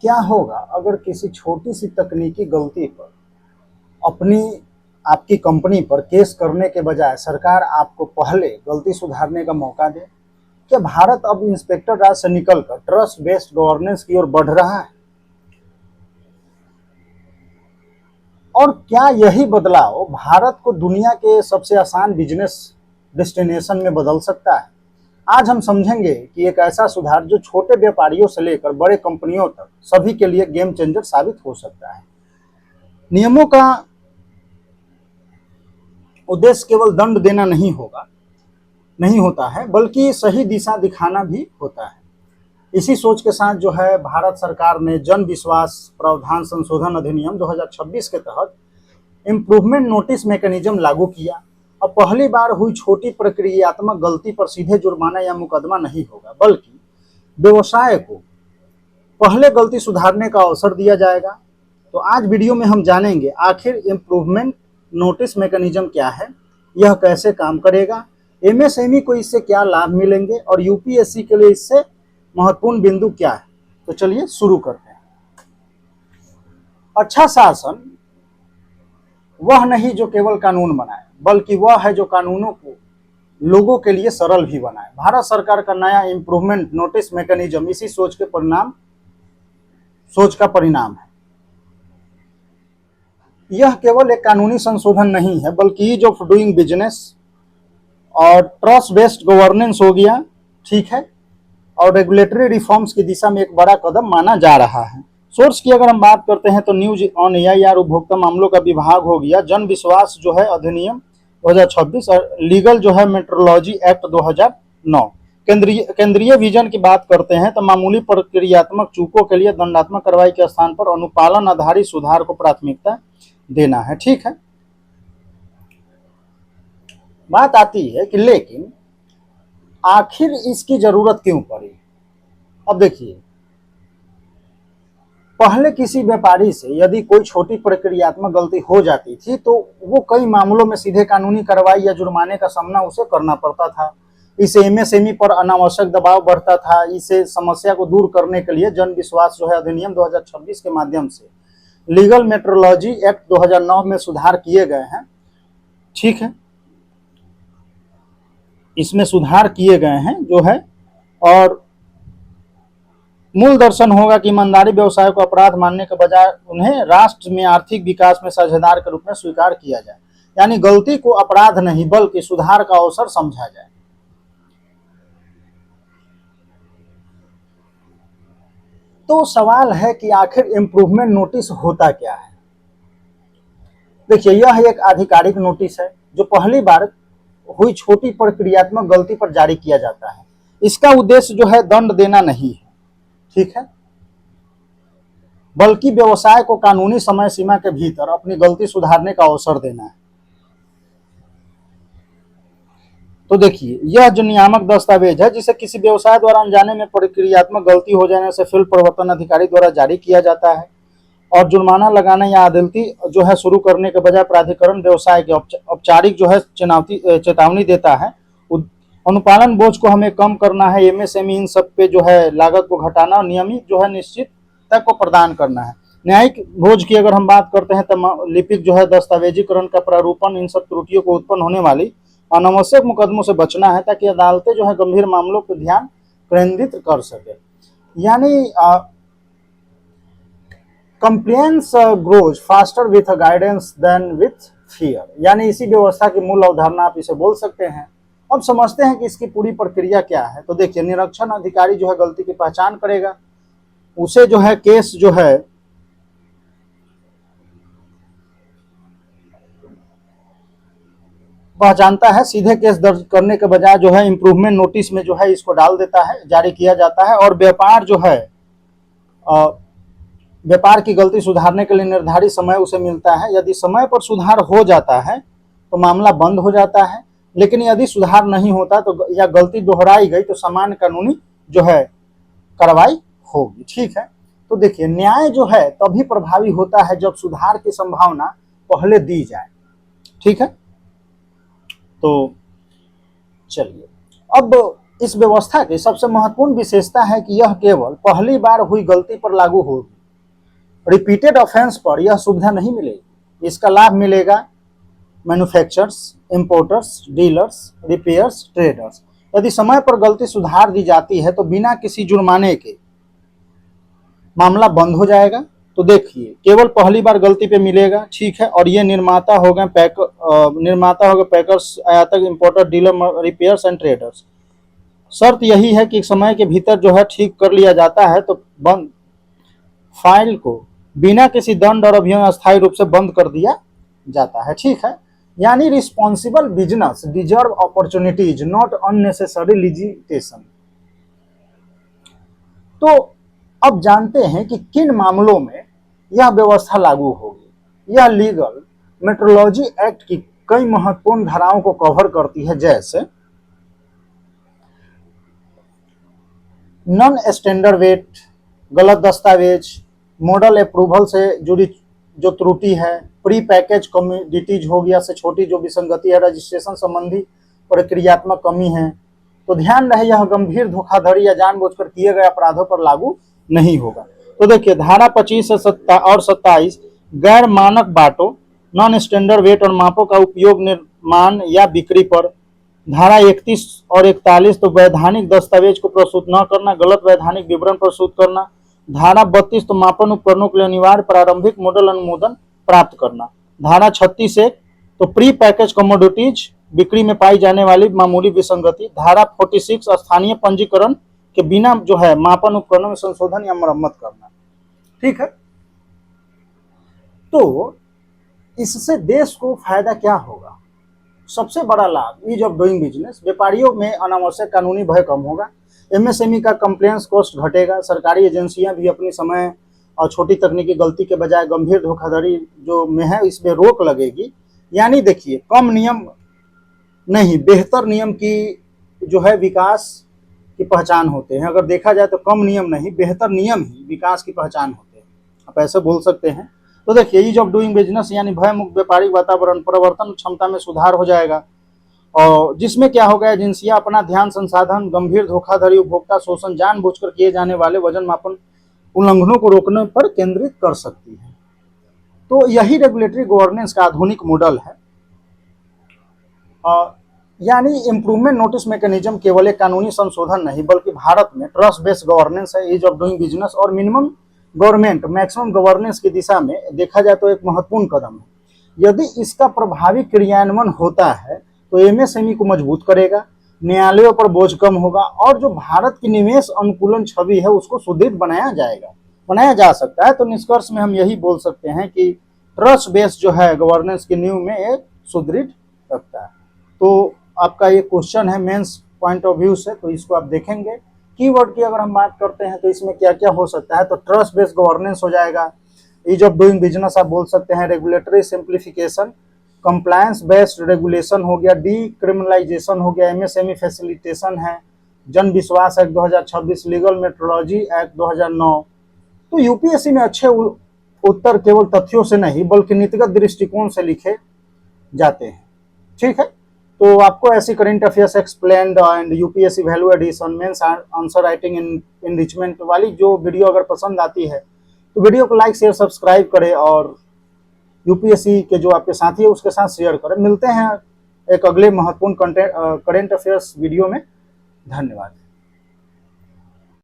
क्या होगा अगर किसी छोटी सी तकनीकी गलती पर अपनी आपकी कंपनी पर केस करने के बजाय सरकार आपको पहले गलती सुधारने का मौका दे? क्या भारत अब इंस्पेक्टर राज से निकलकर ट्रस्ट बेस्ड गवर्नेंस की ओर बढ़ रहा है? और क्या यही बदलाव भारत को दुनिया के सबसे आसान बिजनेस डेस्टिनेशन में बदल सकता है? आज हम समझेंगे कि एक ऐसा सुधार जो छोटे व्यापारियों से लेकर बड़े कंपनियों तक सभी के लिए गेम चेंजर साबित हो सकता है। नियमों का उद्देश्य केवल दंड देना नहीं होता है, बल्कि सही दिशा दिखाना भी होता है। इसी सोच के साथ जो है भारत सरकार ने जन विश्वास प्रावधान संशोधन अधिनियम 2026 के तहत इम्प्रूवमेंट नोटिस मैकेनिज्म लागू किया। अब पहली बार हुई छोटी प्रक्रियात्मक गलती पर सीधे जुर्माना या मुकदमा नहीं होगा, बल्कि व्यवसाय को पहले गलती सुधारने का अवसर दिया जाएगा। तो आज वीडियो में हम जानेंगे आखिर इम्प्रूवमेंट नोटिस मैकेनिज्म क्या है, यह कैसे काम करेगा, एमएसएमई को इससे क्या लाभ मिलेंगे और यूपीएससी के लिए इससे महत्वपूर्ण बिंदु क्या है। तो चलिए शुरू करते हैं। अच्छा शासन वह नहीं जो केवल कानून बनाए, बल्कि वह है जो कानूनों को लोगों के लिए सरल भी बनाए। भारत सरकार का नया इम्प्रूवमेंट नोटिस मैकेनिज्म इसी सोच का परिणाम है। यह केवल एक कानूनी संशोधन नहीं है, बल्कि ईज ऑफ डूइंग बिजनेस और ट्रस्ट बेस्ड गवर्नेंस हो गया, ठीक है, और रेगुलेटरी रिफॉर्म्स की दिशा में एक बड़ा कदम माना जा रहा है। सोर्स की अगर हम बात करते हैं तो न्यूज ऑन एआईआर उपभोक्ता मामलों का विभाग हो गया, जन विश्वास जो है अधिनियम 2026 और लीगल जो है मेट्रोलॉजी एक्ट 2009। केंद्रीय विजन की बात करते हैं तो मामूली प्रक्रियात्मक चूकों के लिए दंडात्मक कार्रवाई के स्थान पर अनुपालन आधारित सुधार को प्राथमिकता देना है, ठीक है। बात आती है कि लेकिन आखिर इसकी जरूरत क्यों पड़ी? अब देखिए, पहले किसी व्यापारी से यदि कोई छोटी प्रक्रियात्मक गलती हो जाती थी तो वो कई मामलों में सीधे कानूनी कार्रवाई या जुर्माने का सामना उसे करना पड़ता था। इससे एमएसएमई पर अनावश्यक दबाव बढ़ता था। इसे समस्या को दूर करने के लिए जन विश्वास जो है अधिनियम 2026 के माध्यम से लीगल मेट्रोलॉजी एक्ट 2009 में सुधार किए गए हैं, ठीक है। इसमें सुधार किए गए हैं जो है, और मूल दर्शन होगा कि ईमानदारी व्यवसाय को अपराध मानने के बजाय उन्हें राष्ट्र में आर्थिक विकास में साझेदार के रूप में स्वीकार किया जाए, यानी गलती को अपराध नहीं बल्कि सुधार का अवसर समझा जाए। तो सवाल है कि आखिर इम्प्रूवमेंट नोटिस होता क्या है? देखिए, यह एक आधिकारिक नोटिस है जो पहली बार हुई छोटी प्रक्रियात्मक गलती पर जारी किया जाता है। इसका उद्देश्य जो है दंड देना नहीं है, ठीक है, बल्कि व्यवसाय को कानूनी समय सीमा के भीतर अपनी गलती सुधारने का अवसर देना है। तो देखिए, यह जो नियामक दस्तावेज है जिसे किसी व्यवसाय द्वारा अनजाने में प्रक्रियात्मक गलती हो जाने से फील्ड प्रवर्तन अधिकारी द्वारा जारी किया जाता है, और जुर्माना लगाने या अदालती जो है शुरू करने के बजाय प्राधिकरण व्यवसाय के औपचारिक जो है चेतावनी देता है। अनुपालन बोझ को हमें कम करना है, एमएसएमई इन सब पे जो है लागत को घटाना और नियमित जो है निश्चितता को प्रदान करना है। न्यायिक बोझ की अगर हम बात करते हैं तो लिपिक जो है दस्तावेजीकरण का प्रारूपण, इन सब त्रुटियों को उत्पन्न होने वाली अनावश्यक मुकदमों से बचना है ताकि अदालतें जो है गंभीर मामलों पर ध्यान केंद्रित कर सके। यानी complaints grows faster with guidance than with fear, यानी इसी व्यवस्था की मूल अवधारणा आप इसे बोल सकते हैं। अब समझते हैं कि इसकी पूरी प्रक्रिया क्या है। तो देखिए, निरीक्षण अधिकारी जो है गलती की पहचान करेगा, उसे जो है केस जो है पहचानता है, सीधे केस दर्ज करने के बजाय जो है इम्प्रूवमेंट नोटिस में जो है इसको डाल देता है, जारी किया जाता है, और व्यापार जो है व्यापार की गलती सुधारने के लिए निर्धारित समय उसे मिलता है। यदि समय पर सुधार हो जाता है तो मामला बंद हो जाता है, लेकिन यदि सुधार नहीं होता तो या गलती दोहराई गई तो सामान्य कानूनी जो है कार्रवाई होगी, ठीक है। तो देखिए, न्याय जो है तभी प्रभावी होता है जब सुधार की संभावना पहले दी जाए, ठीक है। तो चलिए, अब इस व्यवस्था की सबसे महत्वपूर्ण विशेषता है कि यह केवल पहली बार हुई गलती पर लागू होगी। रिपीटेड ऑफेंस पर यह सुविधा नहीं मिलेगी। इसका लाभ मिलेगा manufacturers, importers, dealers, repairs, traders. यदि समय पर गलती सुधार दी जाती है तो बिना किसी जुर्माने के मामला बंद हो जाएगा। तो देखिए, केवल पहली बार गलती पे मिलेगा, ठीक है। और ये निर्माता हो गए पैकर्स, आयातक, importer, dealer, repairs and traders. शर्त यही है कि समय के भीतर जो है ठीक कर लिया जाता है तो बंद फाइल को बिना किसी दंड और अभियोग अस्थायी रूप से बंद कर दिया जाता है, ठीक है। यानी responsible business deserve opportunities not unnecessary litigation. तो अब जानते हैं कि किन मामलों में यह व्यवस्था लागू होगी। यह लीगल मेट्रोलॉजी एक्ट की कई महत्वपूर्ण धाराओं को कवर करती है, जैसे नॉन स्टैंडर्ड वेट, गलत दस्तावेज, मॉडल अप्रूवल से जुड़ी जो त्रुटि है, प्री पैकेज कमोडिटीज हो गया से छोटी जो विसंगति है, रजिस्ट्रेशन संबंधी प्रक्रियात्मक कमी है। तो ध्यान रहे, यह गंभीर धोखाधड़ी या जानबूझकर किए गए अपराधों पर लागू नहीं होगा। तो देखिए, धारा 25 और 27 गैर मानक बाटों, नॉन स्टैंडर्ड वेट और मापों का उपयोग निर्माण या बिक्री पर। धारा 31 और 41 तो वैधानिक दस्तावेज को प्रस्तुत न करना, गलत वैधानिक विवरण प्रस्तुत करना। धारा 32 तो मापन उपकरणों के लिए अनिवार्य प्रारंभिक मॉडल अनुमोदन प्राप्त करना। धारा 36 एक तो प्री पैकेज कमोडिटीज, बिक्री में पाई जाने वाली मामूली विसंगति। धारा 46 स्थानीय पंजीकरण के बिना जो है मापन उपकरणों में संशोधन या मरम्मत करना, ठीक है। तो इससे देश को फायदा क्या होगा? सबसे बड़ा लाभ ईज ऑफ डूइंग बिजनेस। व्यापारियों में अनावश्यक कानूनी भय कम होगा। एमएसएमई का कंप्लेंस कॉस्ट घटेगा। सरकारी एजेंसियां भी अपनी समय और छोटी तकनीकी गलती के बजाय गंभीर धोखाधड़ी जो में है इसमें रोक लगेगी। यानी देखिए, कम नियम नहीं, बेहतर नियम की जो है विकास की पहचान होते हैं। अगर देखा जाए तो कम नियम नहीं, बेहतर नियम ही विकास की पहचान होते हैं, आप ऐसे बोल सकते हैं। तो देखिए, ईज ऑफ डूइंग बिजनेस यानी भय मुक्त व्यापारिक वातावरण, प्रवर्तन क्षमता में सुधार हो जाएगा। और जिसमें क्या होगा, एजेंसियां अपना ध्यान संसाधन गंभीर धोखाधड़ी, उपभोक्ता शोषण, जानबूझकर किए जाने वाले वजन मापन उल्लंघनों को रोकने पर केंद्रित कर सकती है। तो यही रेगुलेटरी गवर्नेंस का आधुनिक मॉडल है। यानी इम्प्रूवमेंट नोटिस मैकेनिज्म केवल एक कानूनी संशोधन नहीं बल्कि भारत में ट्रस्ट बेस्ड गवर्नेंस है। ईज ऑफ डूइंग बिजनेस और मिनिमम गवर्नमेंट मैक्सिमम गवर्नेंस की दिशा में देखा जाए तो एक महत्वपूर्ण कदम है। यदि इसका प्रभावी क्रियान्वयन होता है तो एमएसएमई को मजबूत करेगा, न्यायालयों पर बोझ कम होगा और जो भारत की निवेश अनुकूलन छवि है उसको सुदृढ़ बनाया जा सकता है। तो निष्कर्ष में हम यही बोल सकते हैं कि ट्रस्ट बेस्ड जो है गवर्नेंस की नींव में एक सुदृढ़ रखता है। तो आपका ये क्वेश्चन है मेंस पॉइंट ऑफ व्यू से, तो इसको आप देखेंगे। कीवर्ड की अगर हम बात करते हैं तो इसमें क्या क्या हो सकता है, तो ट्रस्ट बेस्ड गवर्नेंस हो जाएगा। ईज ऑफ डूइंग बिजनेस आप बोल सकते हैं, regulatory simplification, compliance based regulation हो गया, डी क्रिमिनलाइजेशन हो गया, एमएसएमई फैसिलिटेशन है, जन विश्वास एक्ट 2026, लीगल मेट्रोलॉजी एक्ट 2009। तो यूपीएससी में अच्छे उत्तर केवल तथ्यों से नहीं बल्कि नीतिगत दृष्टिकोण से लिखे जाते हैं, ठीक है। तो आपको ऐसी current affairs explained and UPSC value addition, mains answer writing enrichment वाली जो वीडियो अगर पसंद आती है तो वीडियो को लाइक शेयर सब्सक्राइब करें और यूपीएससी के जो आपके साथी है उसके साथ शेयर करें। मिलते हैं एक अगले महत्वपूर्ण करंट अफेयर्स वीडियो में। धन्यवाद।